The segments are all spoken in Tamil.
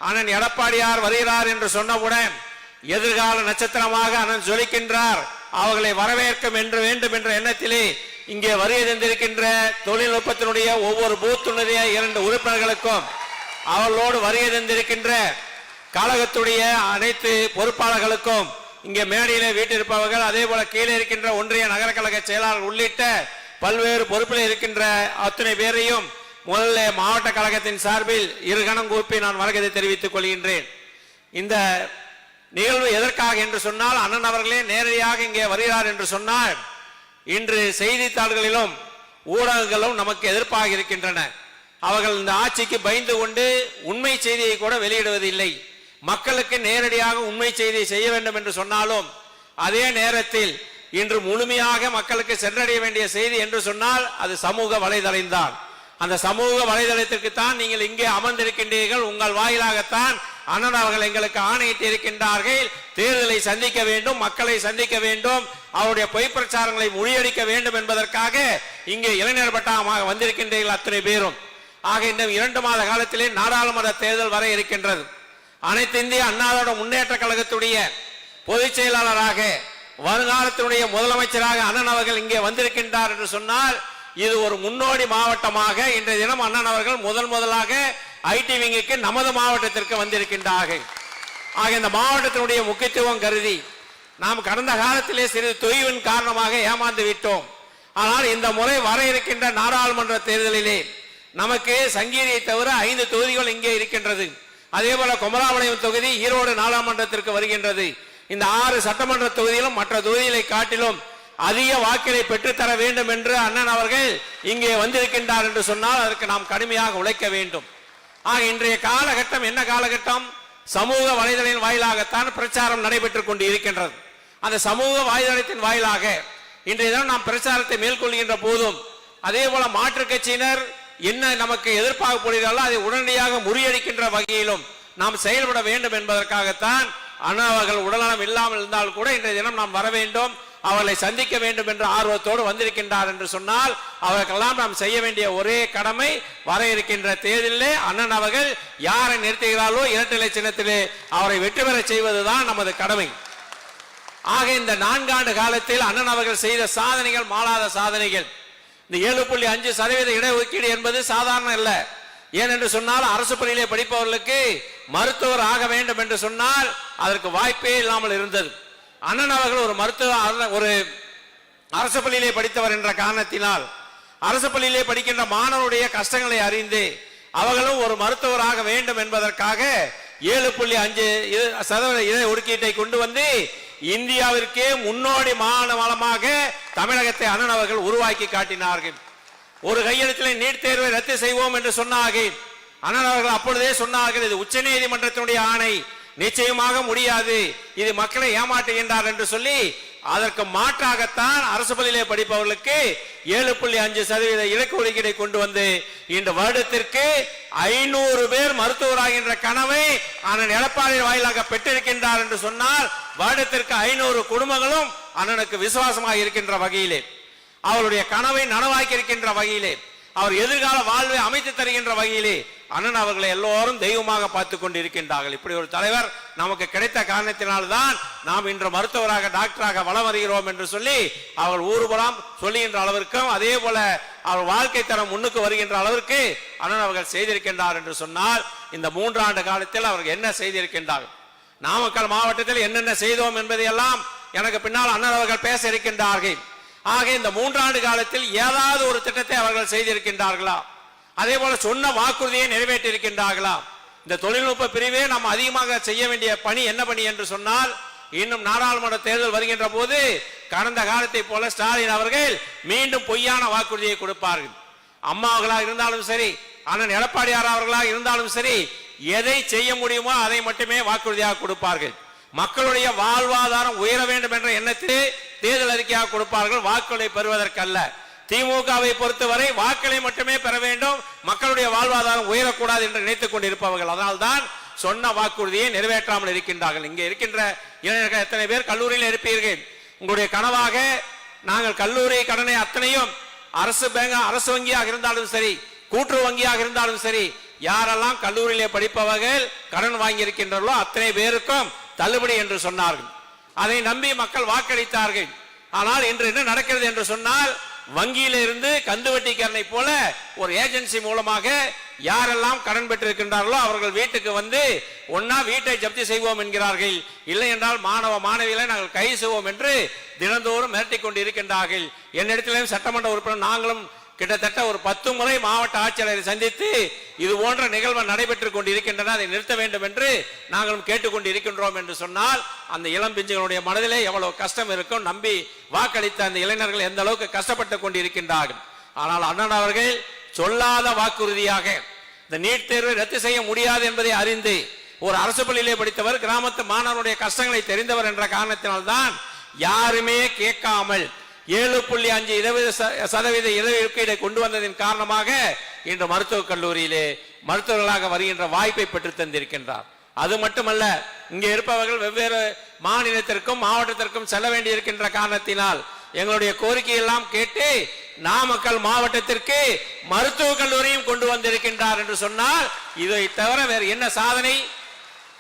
அண்ணன் எடப்பாடியார் வருகிறார் என்று சொன்னவுடன் எதிர்கால நட்சத்திரமாக அண்ணன் ஜொலிக்கின்றார், அவர்களை வரவேற்க வேண்டும் என்ற எண்ணத்திலே இங்கே வருகை தந்திருக்கின்ற தொழில்நுட்பத்தினுடைய ஒவ்வொரு பூத்துடைய 2 உறுப்பினர்களுக்கும் அவர்களோடு வருகை தந்திருக்கின்ற கழகத்துடைய அனைத்து பொறுப்பாளர்களுக்கும் இங்கே மேடையிலே வீட்டிருப்பவர்கள், அதே போல கீழே இருக்கின்ற ஒன்றிய நகர கழக செயலாளர் உள்ளிட்ட பல்வேறு பொறுப்பில் இருக்கின்ற அத்தனை பேரையும் முதல்ல மாவட்ட கழகத்தின் சார்பில் இருகணம் கூப்பி நான் வருகை தெரிவித்துக் கொள்கின்றேன். இந்த நிகழ்வு எதற்காக என்று சொன்னால், அண்ணன் அவர்களே நேரடியாக இங்கே வருகிறார் என்று சொன்னால், இன்று செய்தித்தாள்களிலும் ஊடகங்களும் நமக்கு எதிர்ப்பாக இருக்கின்றன. அவர்கள் இந்த ஆட்சிக்கு பயந்து கொண்டு உண்மை செய்தியை கூட வெளியிடுவதில்லை. மக்களுக்கு நேரடியாக உண்மை செய்தியை செய்ய வேண்டும் என்று சொன்னாலும், அதே நேரத்தில் இன்று முழுமையாக மக்களுக்கு சென்றடைய வேண்டிய செய்தி என்று சொன்னால் அது சமூக வலைதளம்தான். அந்த சமூக வலைதளத்திற்கு தான் நீங்கள் இங்கே அமர்ந்திருக்கின்றீர்கள். உங்கள் வாயிலாகத்தான் அண்ணன் அவர்கள் எங்களுக்கு ஆணையிட்டு இருக்கின்றார்கள். தேர்தலை சந்திக்க வேண்டும், மக்களை சந்திக்க வேண்டும், அவருடைய பொய் பிரச்சாரங்களை முறியடிக்க வேண்டும் என்பதற்காக இங்கே இளைஞர் பட்டமாக வந்திருக்கின்றீர்கள் அத்தனை பேரும். ஆக இந்த 2 மாத காலத்திலே நாடாளுமன்ற தேர்தல் வர இருக்கின்றது. அனைத்து இந்திய அண்ணா திராவிட முன்னேற்ற கழகத்துடைய பொதுச் செயலாளராக வருங்காலத்தினுடைய முதலமைச்சராக அண்ணன் அவர்கள் இங்கே வந்திருக்கின்றார் என்று சொன்னால், இது ஒரு முன்னோடி மாவட்டமாக இன்றைய தினம் அண்ணன் அவர்கள் முதலாக ஐடி விங்குக்கு நமது மாவட்டத்திற்கு வந்திருக்கின்றார்கள். ஆக இந்த மாவட்டத்தினுடைய முக்கியத்துவம் கருதி நாம் கடந்த காலத்திலே சிறிது தொய்வின் காரணமாக ஏமாந்து விட்டோம். ஆனால் இந்த முறை வர இருக்கின்ற நாடாளுமன்ற தேர்தலிலே நமக்கு சங்ககிரியை தவிர 5 தொகுதிகள் இங்கே இருக்கின்றது. அதே போல குமராபாளையம் தொகுதி ஈரோடு நாடாளுமன்றத்திற்கு வருகின்றது. இந்த 6 சட்டமன்ற தொகுதியிலும் மற்ற தொகுதிகளை காட்டிலும் அதிக வாக்கினை பெற்றுத்தர வேண்டும் என்று அண்ணன் அவர்கள் இங்கே வந்திருக்கின்றார் என்று சொன்னால் அதற்கு நாம் கடுமையாக உழைக்க வேண்டும். ஆக இன்றைய காலகட்டம் என்ன காலகட்டம்? சமூக வலைதளின் வாயிலாகத்தான் பிரச்சாரம் நடைபெற்றுக் கொண்டு இருக்கின்றது. அந்த சமூக வலைதளத்தின் வாயிலாக இன்றைய தினம் நாம் பிரச்சாரத்தை மேற்கொள்கின்ற போதும், அதே போல மாற்றுக் கட்சியினர் என்ன நமக்கு எதிர்ப்பாக போடுகிறார்களோ அதை உடனடியாக முறியடிக்கின்ற வகையிலும் நாம் செயல்பட வேண்டும் என்பதற்காகத்தான் அண்ணா அவர்கள் உடல்நலம் இல்லாமல் இருந்தால் கூட இன்றைய தினம் நாம் வர வேண்டும், அவர்களை சந்திக்க வேண்டும் என்ற ஆர்வத்தோடு வந்திருக்கின்றார் என்று சொன்னால், அவர்களுக்கெல்லாம் நாம் செய்ய வேண்டிய ஒரே கடமை வர இருக்கின்ற தேர்தலிலே அண்ணன் அவர்கள் யாரை நிறுத்துகிறார்களோ இரட்டை சின்னத்திலே அவரை வெற்றி பெற செய்வதுதான் நமது கடமை. ஆக இந்த 4 ஆண்டு காலத்தில் அண்ணன் அவர்கள் செய்த சாதனைகள் மாளாத சாதனைகள். இந்த 7.5% இடஒதுக்கீடு என்பது சாதாரண அல்ல. ஏனென்று சொன்னால், அரசு பள்ளியிலே படிப்பவர்களுக்கு மருத்துவர் ஆக வேண்டும் என்று சொன்னால் அதற்கு வாய்ப்பே இல்லாமல் இருந்தது. அண்ணன் அவர்கள் ஒரு அரசு பள்ளியிலே படித்தவர் என்ற காரணத்தினால் அரசு பள்ளியிலே படிக்கின்ற மாணவருடைய கஷ்டங்களை அறிந்து அவர்களும் ஒரு மருத்துவராக வேண்டும் என்பதற்காக 7.5% இட ஒதுக்கீட்டை கொண்டு வந்து இந்தியாவிற்கே முன்னோடி மாநிலமாக தமிழகத்தை அண்ணன் அவர்கள் உருவாக்கி காட்டினார்கள். ஒரு கையெழுத்தில் நீட் தேர்வை ரத்து செய்வோம் என்று சொன்னார்கள். அண்ணன் அவர்கள் அப்பொழுதே சொன்னார்கள், இது உச்ச நீதிமன்றத்தினுடைய ஆணை, நிச்சயமாக முடியாது, இது மக்களை ஏமாற்றுகின்றார் என்று சொல்லி அதற்கு மாற்றாகத்தான் அரசு பள்ளியிலே படிப்பவர்களுக்கு 7.5% இலக்கு ஒதுக்கீடை கொண்டு வந்து இந்த வருடத்திற்கு 500 பேர் மருத்துவராகின்ற கனவை அண்ணன் எடப்பாடி வாயிலாக பெற்றிருக்கின்றார் என்று சொன்னால், வருடத்திற்கு 500 குடும்பங்களும் அண்ணனுக்கு விசுவாசமாக இருக்கின்ற வகையிலே, அவருடைய கனவை நனவாக்கி இருக்கின்ற வகையிலே, அவர் எதிர்கால வாழ்வை அமைத்து தருகின்ற வகையிலே அண்ணன் அவர்களை எல்லோரும் தெய்வமாக பார்த்து கொண்டு இருக்கின்றார்கள். இப்படி ஒரு தலைவர் நமக்கு கிடைத்த காரணத்தினால்தான் நாம் இன்று மருத்துவராக டாக்டராக வளம் வருகிறோம் என்று சொல்லி அவர் ஊர்வலம் சொல்லுகின்ற அளவிற்கும், அதே போல அவர் வாழ்க்கை தரம் முன்னுக்கு வருகின்ற அளவிற்கு அண்ணன் அவர்கள் செய்திருக்கின்றார் என்று சொன்னால், இந்த 3 ஆண்டு காலத்தில் அவர்கள் என்ன செய்திருக்கின்றார்கள், நாமக்கல் மாவட்டத்தில் என்னென்ன செய்தோம் என்பதையெல்லாம் எனக்கு பின்னால் அண்ணன் அவர்கள் பேச இருக்கின்றார்கள். ஆக இந்த 3 ஆண்டு காலத்தில் ஏதாவது ஒரு திட்டத்தை அவர்கள் செய்திருக்கின்றார்களா? அதே போல சொன்ன வாக்குறுதியை நிறைவேற்றி இருக்கின்றார்களா? இந்த தொழில்நுட்ப பிரிவே நாம் அதிகமாக செய்ய வேண்டிய பணி என்ன பணி என்று சொன்னால், இன்னும் நாடாளுமன்ற தேர்தல் வருகின்ற போது கடந்த காலத்தை போல ஸ்டாலின் அவர்கள் மீண்டும் பொய்யான வாக்குறுதியை கொடுப்பார்கள். அம்மா அவர்களாக இருந்தாலும் சரி, அண்ணன் எடப்பாடியார் அவர்களாக இருந்தாலும் சரி, எதை செய்ய முடியுமோ அதை மட்டுமே வாக்குறுதியாக கொடுப்பார்கள். மக்களுடைய வாழ்வாதாரம் உயர வேண்டும் என்ற எண்ணத்திலே தேர்தல் அறிக்கையாக கொடுப்பார்கள், வாக்குகளை பெறுவதற்கல்ல. திமுகவை பொறுத்தவரை வாக்களை மட்டுமே பெற வேண்டும், மக்களுடைய வாழ்வாதாரம் உயரக்கூடாது என்று நினைத்துக் கொண்டிருப்பவர்கள். அதனால்தான் சொன்ன வாக்குறுதியை நிறைவேற்றாமல் இருக்கின்றார்கள். இங்கே இருக்கின்ற இளைஞர்கள் எத்தனை பேர் கல்லூரியில் இருப்பீர்கள்? உங்களுடைய கனவாக நாங்கள் கல்லூரி கடனை அத்தனையும் அரசு வங்கியாக இருந்தாலும் சரி, கூட்டுறவு வங்கியாக இருந்தாலும் சரி, யாரெல்லாம் கல்லூரியிலே படிப்பவர்கள் கடன் வாங்கியிருக்கின்றனோ அத்தனை பேருக்கும் தள்ளுபடி என்று சொன்னார்கள். அதை நம்பி மக்கள் வாக்களித்தார்கள். ஆனால் இன்று என்ன நடக்கிறது என்று சொன்னால், வங்கியில இருந்து கந்துவட்டிக்காரனை போல ஒரு ஏஜென்சி மூலமாக யாரெல்லாம் கடன் பெற்றிருக்கின்றார்களோ அவர்கள் வீட்டுக்கு வந்து ஒன்னா வீட்டை ஜப்தி செய்வோம் என்கிறார்கள், இல்லை என்றால் மாணவ மாணவிகளை நாங்கள் கைது செய்வோம் என்று தினந்தோறும் மிரட்டிக் கொண்டு இருக்கின்றார்கள். என்னிடத்திலும் சட்டமன்ற உறுப்பினர் நாங்களும் கிட்டத்தட்ட ஒரு 10 முறை மாவட்ட ஆட்சியரை சந்தித்து இது போன்ற நிகழ்வு நடைபெற்றுக் கொண்டு இருக்கின்றன, அதை நிறுத்த வேண்டும் என்று நாங்களும் கேட்டுக்கொண்டு இருக்கின்றோம் என்று சொன்னால், அந்த இளம் பிஞ்சுகளுடைய மனதிலே எவ்வளவு கஷ்டம் இருக்கும். நம்பி வாக்களித்த அந்த இளைஞர்கள் எந்த அளவுக்கு கஷ்டப்பட்டு கொண்டு இருக்கின்றார்கள். ஆனால் அண்ணன் அவர்கள் சொல்லாத வாக்குறுதியாக இந்த நீட் தேர்வை ரத்து செய்ய முடியாது என்பதை அறிந்து, ஒரு அரசு பள்ளியிலே படித்தவர், கிராமத்து மாணவருடைய கஷ்டங்களை தெரிந்தவர் என்ற காரணத்தினால்தான் யாருமே கேட்காமல் 7.5% இடஒதுக்கீடை கொண்டு வந்ததின் காரணமாக இன்று மருத்துவக் கல்லூரியிலே மருத்துவர்களாக வருகின்ற வாய்ப்பை பெற்று தந்திருக்கின்றார். அது மட்டுமல்ல, இங்கே இருப்பவர்கள் வெவ்வேறு மாநிலத்திற்கும் மாவட்டத்திற்கும் செல்ல வேண்டி இருக்கின்ற காரணத்தினால் எங்களுடைய கோரிக்கை எல்லாம் கேட்டு நாமக்கல் மாவட்டத்திற்கு மருத்துவக் கல்லூரியும் கொண்டு வந்திருக்கின்றார் என்று சொன்னால், இதை தவிர வேறு என்ன சாதனை?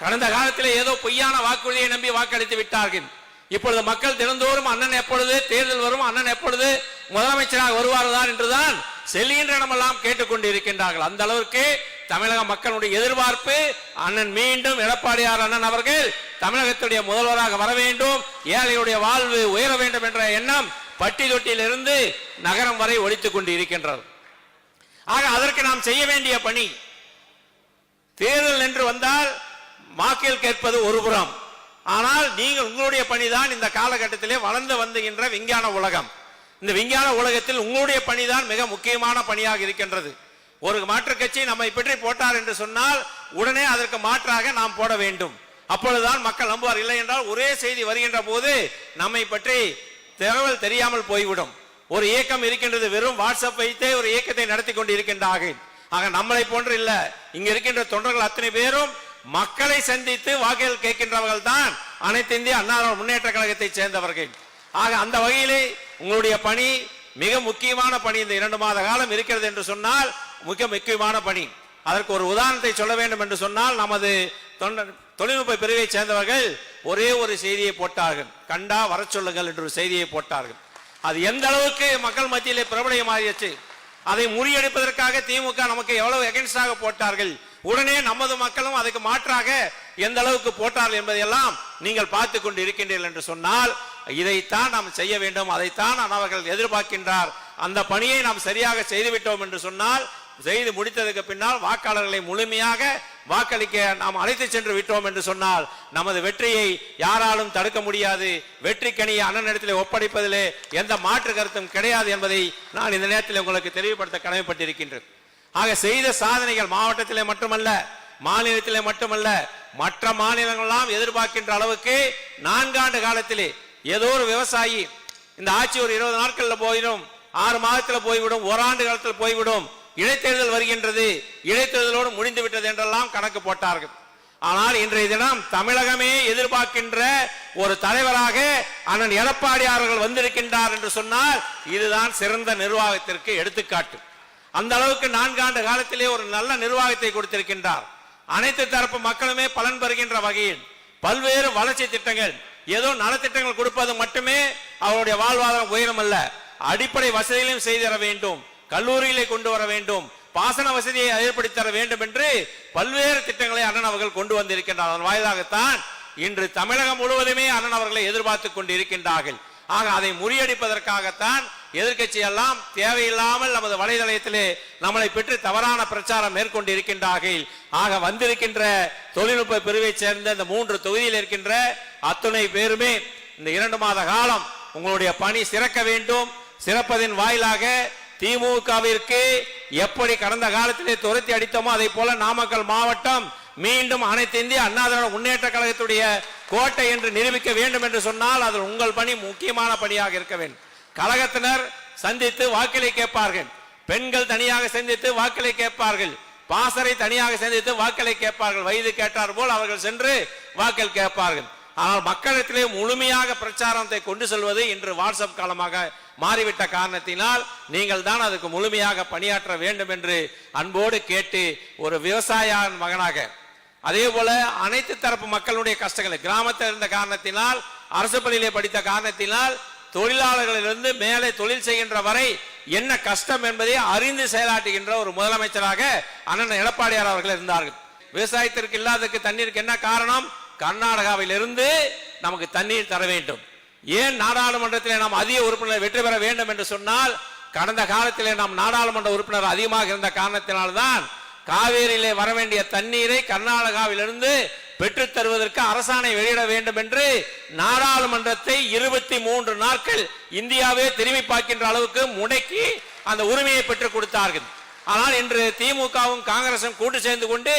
கடந்த காலத்தில் ஏதோ பொய்யான வாக்குறுதியை நம்பி வாக்களித்து விட்டார்கள். இப்பொழுது மக்கள் தினந்தோறும் அண்ணன் எப்பொழுது தேர்தல் வரும், அண்ணன் எப்பொழுது முதலமைச்சராக வருவார்தான் என்றுதான் செல்கின்ற இடமெல்லாம் கேட்டுக்கொண்டு இருக்கின்றார்கள். அந்த அளவிற்கு தமிழக மக்களுடைய எதிர்பார்ப்பு, அண்ணன் மீண்டும் எடப்பாடியார் அண்ணன் அவர்கள் தமிழகத்துடைய முதல்வராக வர வேண்டும், ஏழைகளுடைய வாழ்வு உயர வேண்டும் என்ற எண்ணம் பட்டி தொட்டியிலிருந்து நகரம் வரை ஒலித்துக் கொண்டு இருக்கின்றது. ஆக அதற்கு நாம் செய்ய வேண்டிய பணி, தேர்தல் என்று வந்தால் வாக்கில் கேட்பது ஒரு புறம், ஆனால் நீங்கள் உங்களுடைய பணிதான் இந்த காலகட்டத்திலே வளர்ந்து வந்துகின்ற விஞ்ஞான உலகம். இந்த விஞ்ஞான உலகத்தில் உங்களுடைய பணிதான் மிக முக்கியமான பணியாக இருக்கின்றது. ஒரு மாற்றுக் கட்சி நம்மை பற்றி போட்டார் என்று சொன்னால் உடனே அதற்கு மாற்றாக நாம் போட வேண்டும். அப்பொழுதுதான் மக்கள் நம்புவார். இல்லை என்றால் ஒரே செய்தி வருகின்ற போது நம்மை பற்றி தகவல் தெரியாமல் போய்விடும். ஒரு இயக்கம் இருக்கின்றது, வெறும் வாட்ஸ்அப் வைத்தே ஒரு இயக்கத்தை நடத்தி கொண்டு இருக்கின்றார்கள். ஆக நம்மளை போன்று இல்ல, இங்க இருக்கின்ற தொண்டர்கள் அத்தனை பேரும் மக்களை சந்தித்து வாக்குகள் கேட்கின்றவர்கள் தான் அனைத்து இந்திய அண்ணா முன்னேற்ற கழகத்தை சேர்ந்தவர்கள். ஆக அந்த வகையிலே உங்களுடைய பணி மிக முக்கியமான பணி. இந்த 2 மாத காலம் இருக்கிறது என்று சொன்னால் மிக முக்கியமான பணி. அதற்கு ஒரு உதாரணத்தை சொல்ல வேண்டும் என்று சொன்னால், நமது தொழில்நுட்ப பிரிவை சேர்ந்தவர்கள் ஒரே ஒரு செய்தியை போட்டார்கள், கண்டா வர சொல்லுங்கள் என்று ஒரு செய்தியை போட்டார்கள். அது எந்த அளவுக்கு மக்கள் மத்தியிலே பிரபலமாகியச்சு. அதை முறியடிப்பதற்காக திமுக நமக்கு எவ்வளவு எகென்ஸ்டாக போட்டார்கள், உடனே நமது மக்களும் அதுக்கு மாற்றாக எந்த அளவுக்கு போட்டார்கள் என்பதையெல்லாம் நீங்கள் பார்த்து கொண்டு இருக்கின்றீர்கள் என்று சொன்னால், இதைத்தான் நாம் செய்ய வேண்டும், அதைத்தான் அவர்கள் எதிர்பார்க்கின்றார். அந்த பணியை நாம் சரியாக செய்துவிட்டோம் என்று சொன்னால், செய்து முடித்ததுக்கு பின்னால் வாக்காளர்களை முழுமையாக வாக்களிக்க நாம் அழைத்து சென்று விட்டோம் என்று சொன்னால் நமது வெற்றியை யாராலும் தடுக்க முடியாது. வெற்றி கனியை அண்ணனிடத்திலே ஒப்படைப்பதிலே எந்த மாற்று கருத்தும் கிடையாது என்பதை நான் இந்த நேரத்தில் உங்களுக்கு தெளிவுபடுத்த கடமைப்பட்டிருக்கின்றேன். ஆக செய்த சாதனைகள் மாவட்டத்திலே மட்டுமல்ல, மாநிலத்திலே மட்டுமல்ல, மற்ற மாநிலங்களெல்லாம் எதிர்பார்க்கின்ற அளவுக்கு 4 ஆண்டு காலத்திலே ஏதோ ஒரு விவசாயி இந்த ஆட்சி ஒரு 20 நாட்கள்ல போயிடும், 6 மாதத்தில் போய்விடும், ஓராண்டு காலத்தில் போய்விடும், இடைத்தேர்தல் வருகின்றது, இடைத்தேர்தலோடு முடிந்து விட்டது என்றெல்லாம் கணக்கு போட்டார்கள். ஆனால் இன்றைய தினம் தமிழகமே எதிர்பார்க்கின்ற ஒரு தலைவராக அண்ணன் எடப்பாடி அவர்கள் வந்திருக்கின்றார் என்று சொன்னால் இதுதான் சிறந்த நிர்வாகத்திற்கு எடுத்துக்காட்டு. அந்த அளவுக்கு 4 ஆண்டு காலத்திலே ஒரு நல்ல நிர்வாகத்தை கொடுத்திருக்கின்றார். அனைத்து தரப்பு மக்களுமே பலன் பெறுகின்ற வகையில் பல்வேறு வளர்ச்சி திட்டங்கள், ஏதோ நலத்திட்டங்கள் கொடுப்பது மட்டுமே அவருடைய வாழ்வாதாரம் உயரம் அல்ல, அடிப்படை வசதிகளையும் செய்து தர வேண்டும், கல்லூரிகளை கொண்டு வர வேண்டும், பாசன வசதியை ஏற்படுத்தி தர வேண்டும் என்று பல்வேறு திட்டங்களை அண்ணன் அவர்கள் கொண்டு வந்திருக்கின்றார். அதன் வாயிலாகத்தான் இன்று தமிழகம் முழுவதுமே அண்ணன் அவர்களை எதிர்பார்த்து கொண்டு இருக்கின்றார்கள். ஆக அதை முறியடிப்பதற்காகத்தான் எதிர்கட்சி எல்லாம் தேவையில்லாமல் நமது வலைதளத்திலே நம்மளை பெற்று தவறான பிரச்சாரம் மேற்கொண்டு இருக்கின்றார்கள். ஆக வந்திருக்கின்ற தொழில்நுட்ப பிரிவை சேர்ந்த இந்த 3 தொகுதியில் இருக்கின்ற அத்துணை பேருமே இந்த 2 மாத காலம் உங்களுடைய பணி சிறக்க வேண்டும். சிறப்பதின் வாயிலாக திமுகவிற்கு எப்படி கடந்த காலத்திலே துரத்தி அடித்தோமோ அதை போல நாமக்கல் மாவட்டம் மீண்டும் அனைத்து இந்திய அண்ணா திராவிட முன்னேற்ற கழகத்துடைய கோட்டை என்று நிரூபிக்க வேண்டும் என்று சொன்னால் அது உங்கள் பணி முக்கியமான பணியாக இருக்க வேண்டும். கழகத்தினர் சந்தித்து வாக்களை கேட்பார்கள், பெண்கள் தனியாக சந்தித்து வாக்களை கேட்பார்கள், பாசறை தனியாக சந்தித்து வாக்களை கேட்பார்கள், வயது கேட்டார் போல் அவர்கள் சென்று வாக்கள் கேட்பார்கள். ஆனால் மக்களிடத்திலே முழுமையாக பிரச்சாரத்தை கொண்டு செல்வது இன்று வாட்ஸ்அப் காலமாக மாறிவிட்ட காரணத்தினால் நீங்கள் தான் அதுக்கு முழுமையாக பணியாற்ற வேண்டும் என்று அன்போடு கேட்டு, ஒரு விவசாய மகனாக அதே போல அனைத்து தரப்பு மக்களுடைய கஷ்டங்களை, கிராமத்தில் இருந்த காரணத்தினால், அரசு பள்ளியிலே படித்த காரணத்தினால், தொழிலாளர்களிலிருந்து மேலே தொழில் செய்கின்ற வரை என்ன கஷ்டம் என்பதை அறிந்து செயலாற்றுகின்ற ஒரு முதலமைச்சராக அண்ணன் எடப்பாடியார் அவர்கள் இருந்தார்கள். விவசாயத்திற்கு இல்லாததுக்கு தண்ணீருக்கு என்ன காரணம்? கர்நாடகாவில் இருந்து நமக்கு தண்ணீர் தர வேண்டும். ஏன் நாடாளுமன்றத்தில் நாம் அதிக உறுப்பினர் வெற்றி பெற வேண்டும் என்று சொன்னால், கடந்த காலத்திலே நாம் நாடாளுமன்ற உறுப்பினர் அதிகமாக இருந்த காரணத்தினால்தான் காவேரியிலே வர வேண்டிய தண்ணீரை கர்நாடகாவிலிருந்து பெற்றுத் தருவதற்கு அரசாணை வெளியிட வேண்டும் என்று நாடாளுமன்றத்தை 23 நாட்கள் இந்தியாவே திரும்பி பார்க்கின்ற அளவுக்கு முடக்கி அந்த உரிமையை பெற்றுக் கொடுத்தார்கள். ஆனால் இன்று திமுகவும் காங்கிரசும் கூட்டு சேர்ந்து கொண்டு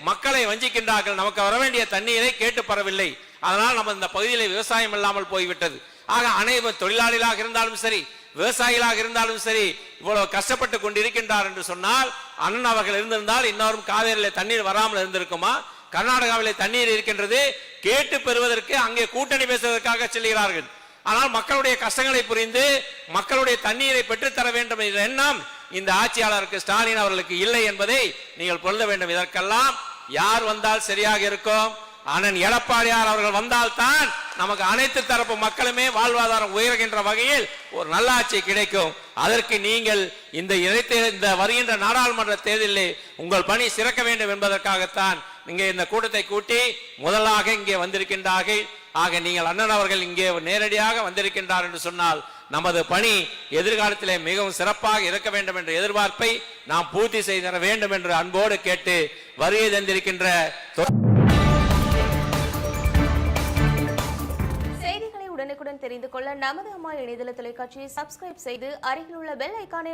மக்களை வஞ்சிக்கின்றார்கள். நமக்கு வர வேண்டிய தண்ணீரை கேட்டு பெறவில்லை. அதனால் நம்ம இந்த பகுதியில் விவசாயம் இல்லாமல் போய்விட்டது. ஆக அனைவரும் தொழிலாளிகளாக இருந்தாலும் சரி, விவசாயிகளாக இருந்தாலும் சரி, இவ்வளவு கஷ்டப்பட்டு கொண்டிருக்கின்றார் என்று சொன்னால், அண்ணன் அவர்கள் இருந்திருந்தால் இன்னொரு காவேரியில தண்ணீர் வராமல் இருந்திருக்குமா? கர்நாடகாவிலே தண்ணீர் இருக்கின்றது, கேட்டு பெறுவதற்கு அங்கே கூட்டணி பேசுவதற்காக செல்கிறார்கள். ஆனால் மக்களுடைய கஷ்டங்களை புரிந்து மக்களுடைய தண்ணீரை பெற்றுத்தர வேண்டும் என்ற எண்ணம் இந்த ஆட்சியாளருக்கு ஸ்டாலின் அவர்களுக்கு இல்லை என்பதை நீங்கள் பொருந்த வேண்டும். இதற்கெல்லாம் யார் வந்தால் சரியாக இருக்கும்? அண்ணன் எடப்பாடியார் அவர்கள் வந்தால்தான் நமக்கு அனைத்து தரப்பு மக்களுமே வாழ்வாதாரம் உயர்கின்ற வகையில் ஒரு நல்லாட்சி கிடைக்கும். அதற்கு நீங்கள் இந்த வருகின்ற நாடாளுமன்ற தேர்தலில் உங்கள் பணி சிறக்க வேண்டும் என்பதற்காகத்தான் இங்கே இந்த கூட்டத்தை கூட்டி முதலாக இங்கே வந்திருக்கின்றார்கள். ஆக நீங்கள் அண்ணன் அவர்கள் இங்கே நேரடியாக வந்திருக்கின்றார் என்று சொன்னால், நமது பணி எதிர்காலத்திலே மிகவும் சிறப்பாக இருக்க வேண்டும் என்ற எதிர்பார்ப்பை நாம் பூர்த்தி செய்து வேண்டும் என்று அன்போடு கேட்டு வருகை தந்திருக்கின்ற செய்திகளை உடனுக்குடன் தெரிந்து கொள்ள நமது அம்மா இணையதள தொலைக்காட்சியை சப்ஸ்கிரைப் செய்து அருகில் உள்ள பெல் ஐகானை